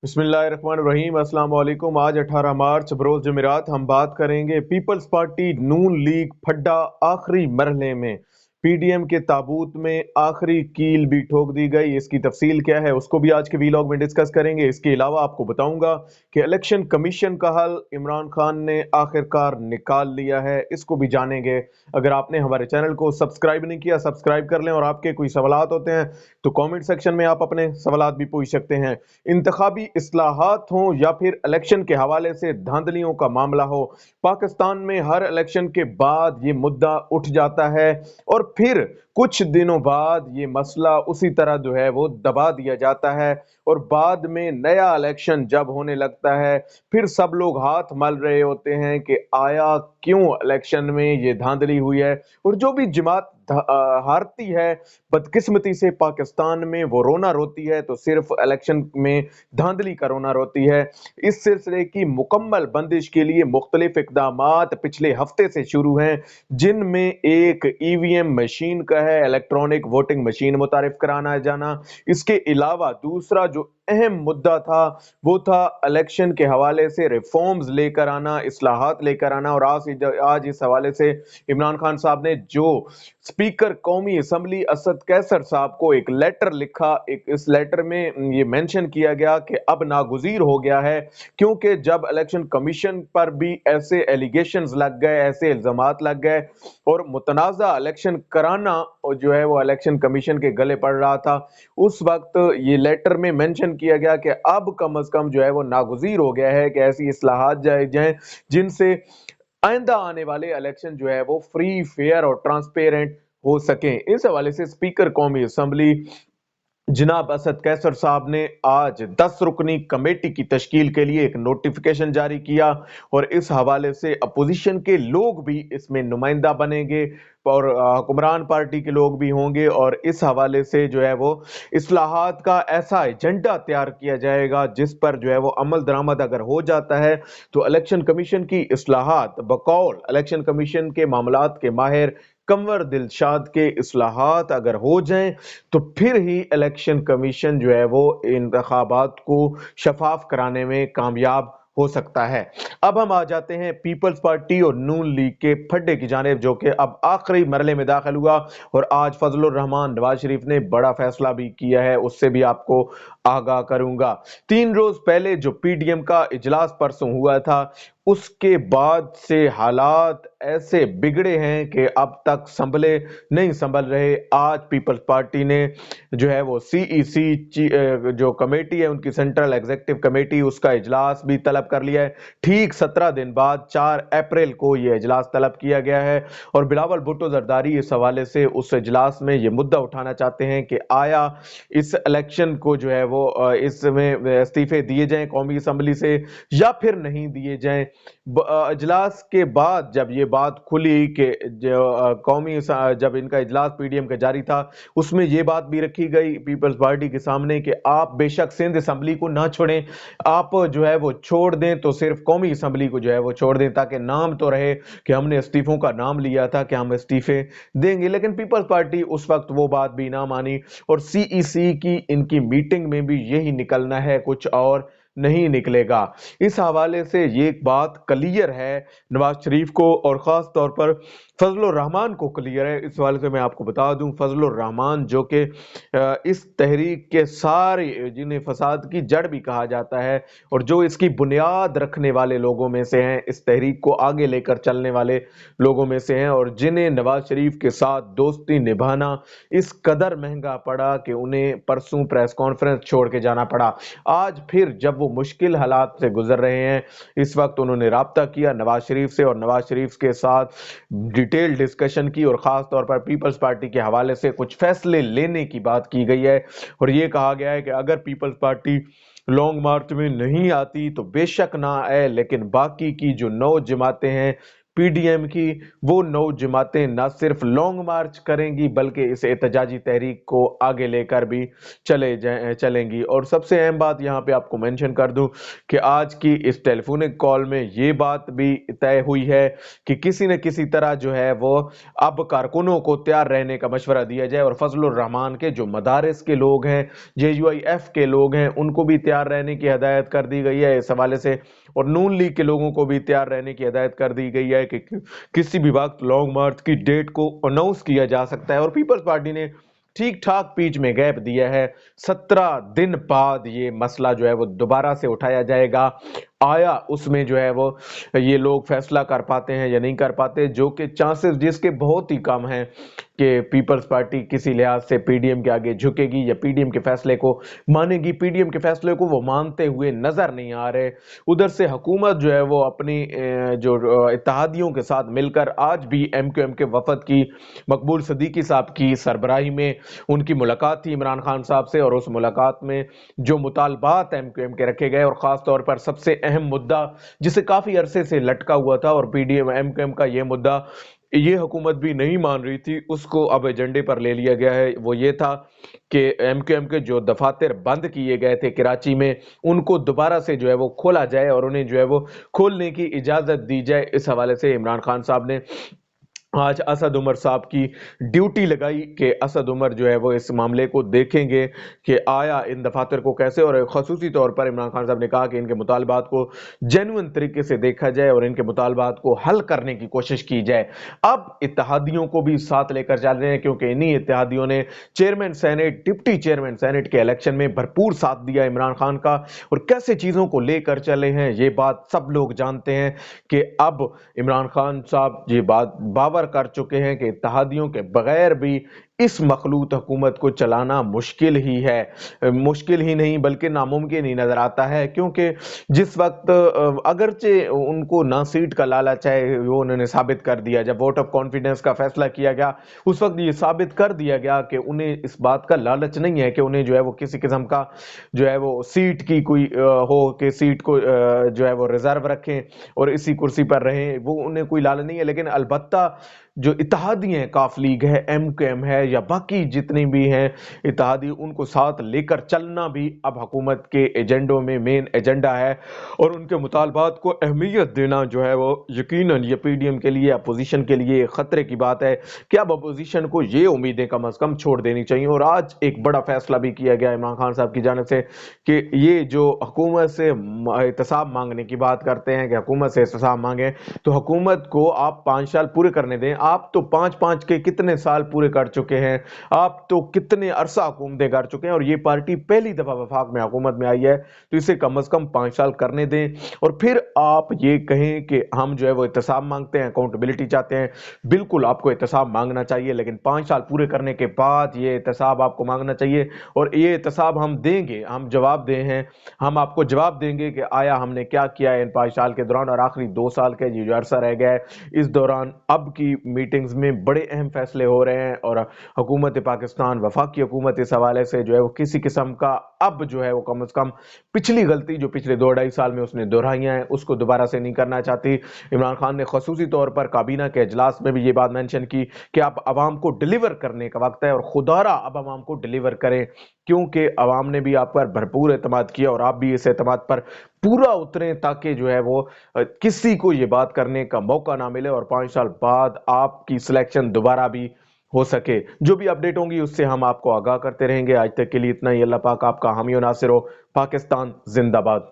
बिस्मिल्लाहिर्रहमानिर्रहीम। अस्सलाम वालेकुम। आज 18 मार्च बरोज़ जुमेरात हम बात करेंगे पीपल्स पार्टी नून लीग फड्डा आखिरी मरहले में पीडीएम के ताबूत में आखिरी कील भी ठोक दी गई। इसकी तफसील क्या है उसको भी आज के वीलॉग में डिस्कस करेंगे। इसके अलावा आपको बताऊंगा कि इलेक्शन कमीशन का हल इमरान खान ने आखिरकार निकाल लिया है, इसको भी जानेंगे। अगर आपने हमारे चैनल को सब्सक्राइब नहीं किया सब्सक्राइब कर लें, और आपके कोई सवालात होते हैं तो कमेंट सेक्शन में आप अपने सवालात भी पूछ सकते हैं। इंतखाबी इस्लाहात हों या फिर इलेक्शन के हवाले से धांधलियों का मामला हो, पाकिस्तान में हर इलेक्शन के बाद ये मुद्दा उठ जाता है और फिर कुछ दिनों बाद ये मसला उसी तरह जो है वो दबा दिया जाता है, और बाद में नया इलेक्शन जब होने लगता है फिर सब लोग हाथ मल रहे होते हैं कि आया क्यों इलेक्शन में ये धांधली हुई है। और जो भी जमात हारती है बदकिस्मती से पाकिस्तान में, वो रोना रोती है तो सिर्फ इलेक्शन में धांधली का रोना रोती है। इस सिलसिले की मुकम्मल बंदिश के लिए मुख्तलिफ इक़दामात पिछले हफ्ते से शुरू हैं, जिनमें एक ईवीएम मशीन का है, इलेक्ट्रॉनिक वोटिंग मशीन मुतारिफ कराना जाना। इसके अलावा दूसरा जो अहम मुद्दा था वो था इलेक्शन के हवाले से रिफॉर्म्स लेकर आना, इस्लाहात लेकर आना। और आज इस हवाले से इमरान खान साहब ने जो स्पीकर कौमी असम्बली असद कैसर साहब को एक लेटर लिखा, इस लेटर में ये मेंशन किया गया कि अब नागुज़ीर हो गया है, क्योंकि जब इलेक्शन कमीशन पर भी ऐसे एलिगेशंस लग गए, ऐसे इल्जामात लग गए और मुतनाज़ा इलेक्शन कराना और जो है वो इलेक्शन कमीशन के गले पड़ रहा था, उस वक्त ये लेटर में मेंशन किया गया कि अब कम अज कम जो है वो नागुज़ीर हो गया है कि ऐसी इस्लाहात जाए जिनसे आइंदा आने वाले इलेक्शन जो है वो फ्री, फेयर और ट्रांसपेरेंट हो सकें। इस हवाले से स्पीकर कौमी असम्बली जनाब असद कैसर साहब ने आज 10 रुकनी कमेटी की तश्कील के लिए एक नोटिफिकेशन जारी किया, और इस हवाले से अपोजिशन के लोग भी इसमें नुमाइंदा बनेंगे और हुक्मरान पार्टी के लोग भी होंगे, और इस हवाले से जो है वो इस्लाहात का ऐसा एजेंडा तैयार किया जाएगा जिस पर जो है वो अमल दरामद अगर हो जाता है तो इलेक्शन कमीशन की इस्लाहात बकौल इलेक्शन कमीशन के मामलात के माहिर कंवर दिलशाद के इस्लाहात अगर हो जाएं तो फिर ही इलेक्शन कमीशन जो है वो इंतखाबात को शफाफ कराने में कामयाब हो सकता है। अब हम आ जाते हैं पीपल्स पार्टी और नून लीग के फड्डे की जानिब, जो कि अब आखिरी मरहले में दाखिल हुआ, और आज फजलुर रहमान नवाज शरीफ ने बड़ा फैसला भी किया है, उससे भी आपको आगाह करूंगा। 3 रोज पहले जो पीडीएम का इजलास परसों हुआ था, उसके बाद से हालात ऐसे बिगड़े हैं कि अब तक नहीं संभल रहे। आज पीपल्स पार्टी ने जो है वो सीईसी जो कमेटी है उनकी सेंट्रल एग्जीक्यूटिव कमेटी, उसका इजलास भी तलब कर लिया है। ठीक 17 दिन बाद 4 अप्रैल को यह इजलास तलब किया गया है, और बिलावल भुट्टो जरदारी इस हवाले से उस इजलास में यह मुद्दा उठाना चाहते हैं कि आया इस इलेक्शन को जो है वो इसमें इस्तीफे दिए जाएं कौमी असम्बली से या फिर नहीं दिए जाएं। इजलास के बाद जब ये बात खुली कि जब इनका इजलास पीडीएम का जारी था, उसमें ये बात भी रखी गई पीपल्स पार्टी के सामने कि आप बेशक सिंध असम्बली को ना छोड़ें, आप जो है वो छोड़ दें तो सिर्फ कौमी असम्बली को जो है वो छोड़ दें, ताकि नाम तो रहे कि हमने इस्तीफों का नाम लिया था कि हम इस्तीफे देंगे। लेकिन पीपल्स पार्टी उस वक्त वो बात भी ना मानी, और सीईसी की इनकी मीटिंग में भी यही निकलना है, कुछ और नहीं निकलेगा। इस हवाले से ये एक बात क्लियर है नवाज शरीफ को, और खास तौर पर फजलुर रहमान को क्लियर है। इस हवाले से मैं आपको बता दूं, फजलुर रहमान जो कि इस तहरीक के सारे जिन्हें फसाद की जड़ भी कहा जाता है और जो इसकी बुनियाद रखने वाले लोगों में से हैं, इस तहरीक को आगे लेकर चलने वाले लोगों में से हैं, और जिन्हें नवाज शरीफ के साथ दोस्ती निभाना इस कदर महंगा पड़ा कि उन्हें परसों प्रेस कॉन्फ्रेंस छोड़ के जाना पड़ा। आज फिर जब वो मुश्किल हालात से गुजर रहे हैं, इस वक्त उन्होंने राब्ता किया नवाज शरीफ से, और नवाज शरीफ के साथ डिटेल डिस्कशन की, और खास तौर पर पीपल्स पार्टी के हवाले से कुछ फैसले लेने की बात की गई है। और ये कहा गया है कि अगर पीपल्स पार्टी लॉन्ग मार्च में नहीं आती तो बेशक ना आए, लेकिन बाकी की जो 9 जमातें हैं पीडीएम की वो 9 जमातें न सिर्फ लॉन्ग मार्च करेंगी बल्कि इस एहतजाजी तहरीक को आगे लेकर भी चलेंगी। और सबसे अहम बात यहाँ पे आपको मेंशन कर दूं कि आज की इस टेलीफोनिक कॉल में ये बात भी तय हुई है कि किसी न किसी तरह जो है वो अब कारकुनों को तैयार रहने का मशवरा दिया जाए और फजलुर रहमान के जो मदारिस के लोग हैं, JUIF के लोग हैं, उनको भी तैयार रहने की हदायत कर दी गई है इस हवाले से। और नून लीग के लोगों को भी तैयार रहने की हदायत कर दी गई है कि किसी भी वक्त लॉन्ग मार्च की डेट को अनाउंस किया जा सकता है। और पीपल्स पार्टी ने ठीक ठाक बीच में गैप दिया है, 17 दिन बाद ये मसला जो है वो दोबारा से उठाया जाएगा। आया उसमें जो है वो ये लोग फैसला कर पाते हैं या नहीं कर पाते, जो कि चांसेस जिसके बहुत ही कम हैं कि पीपल्स पार्टी किसी लिहाज से पीडीएम के आगे झुकेगी या पीडीएम के फैसले को मानेगी। पीडीएम के फैसले को वो मानते हुए नजर नहीं आ रहे। उधर से हुकूमत जो है वो अपनी जो इत्तेहादियों के साथ मिलकर आज भी एमक्यूएम के वफद की मकबूल सदीकी साहब की सरबराही में उनकी मुलाकात थी इमरान खान साहब से। और उस मुलाकात में जो मुतालबात एमक्यूएम के रखे गए और खास तौर पर सबसे अहम मुद्दा जिसे काफी अरसे से लटका हुआ था और पीडीएम एमक्यूएम का ये मुद्दा ये हुकूमत भी नहीं मान रही थी, उसको अब एजेंडे पर ले लिया गया है। वो ये था कि एमक्यूएम के जो दफातर बंद किए गए थे कराची में, उनको दोबारा से जो है वो खोला जाए और उन्हें जो है वो खोलने की इजाजत दी जाए। इस हवाले से इमरान खान साहब ने आज असद उमर साहब की ड्यूटी लगाई कि असद उमर जो है वो इस मामले को देखेंगे कि आया इन दफातर को कैसे, और खसूसी तौर पर इमरान खान साहब ने कहा कि इनके मुतालबात को जेन्युइन तरीके से देखा जाए और इनके मुतालबात को हल करने की कोशिश की जाए। अब इत्तेहादियों को भी साथ लेकर चल रहे हैं क्योंकि इन्हीं इत्तेहादियों ने chairman senate, deputy chairman senate के इलेक्शन में भरपूर साथ दिया इमरान खान का। और कैसे चीजों को लेकर चले हैं ये बात सब लोग जानते हैं कि अब इमरान खान साहब ये बात बावर कर चुके हैं कि इत्तेहादियों के बगैर भी इस मखलूत हुकूमत को चलाना मुश्किल ही है। मुश्किल ही नहीं बल्कि नामुमकिन ही नजर आता है, क्योंकि जिस वक्त अगरचे उनको ना सीट का लालच है, वो उन्होंने साबित कर दिया। जब वोट ऑफ कॉन्फिडेंस का फैसला किया गया उस वक्त ये साबित कर दिया गया कि उन्हें इस बात का लालच नहीं है कि उन्हें जो है वो किसी किस्म का जो है वो सीट की कोई हो कि सीट को जो है वो रिजर्व रखें और इसी कुर्सी पर रहें, वो उन्हें कोई लालच नहीं है। लेकिन अलबत्ता जो इत्तेहादी हैं, काफ लीग है, एमक्यूएम है या बाकी जितनी भी हैं इत्तेहादी, उनको साथ लेकर चलना भी अब हुकूमत के एजेंडों में मेन एजेंडा है। और उनके मुतालबात को अहमियत देना जो है वो यकीनन ये पीडीएम के लिए, अपोजिशन के लिए खतरे की बात है कि अब अपोजिशन को ये उम्मीदें कम अज कम छोड़ देनी चाहिए। और आज एक बड़ा फैसला भी किया गया इमरान खान साहब की जानिब से कि ये जो हुकूमत से एहतसाब मांगने की बात करते हैं कि हुकूमत से एहतसाब मांगे, तो हुकूमत को आप 5 साल पूरे करने दें। आप तो 5-5 के कितने साल पूरे कर चुके हैं, आप तो कितने अरसा हुकूमतें कर चुके हैं और ये पार्टी पहली दफा वफाक में हुकूमत में आई है, तो इसे कम अज कम 5 साल करने दें। और फिर आप ये कहें कि हम जो है वो एहतसाब मांगते हैं, अकाउंटेबिलिटी चाहते हैं। बिल्कुल आपको एहतसाब मांगना चाहिए, लेकिन 5 साल पूरे करने के बाद ये एहतसाब आपको मांगना चाहिए। और ये एहतसाब हम देंगे, हम जवाब दे हैं, हम आपको जवाब देंगे कि आया हमने क्या किया है इन 5 साल के दौरान। और आखिरी 2 साल का ये जो अरसा रह गया है, इस दौरान अब की मीटिंग्स में बड़े अहम फैसले हो रहे हैं और हुकूमत पाकिस्तान, वफाकी हुकूमत इस हवाले से जो है वो किसी किस्म का अब जो है वो कम से कम पिछली गलती जो पिछले 2-2.5 साल में उसने दोहराई है उसको दोबारा से नहीं करना चाहती। इमरान खान ने खसूसी तौर पर काबीना के इजलास में भी ये बात मेंशन की कि अब अवाम को डिलीवर करने का वक्त है और खुदारा अब अवाम को डिलीवर करें, क्योंकि अवाम ने भी आप पर भरपूर एतमाद किया और आप भी इस एतमाद पर पूरा उतरें ताकि जो है वो किसी को ये बात करने का मौका ना मिले और 5 साल बाद आपकी सिलेक्शन दोबारा भी हो सके। जो भी अपडेट होंगी उससे हम आपको आगाह करते रहेंगे। आज तक के लिए इतना ही। अल्लाह पाक आपका हामी और नासिर हो। पाकिस्तान जिंदाबाद।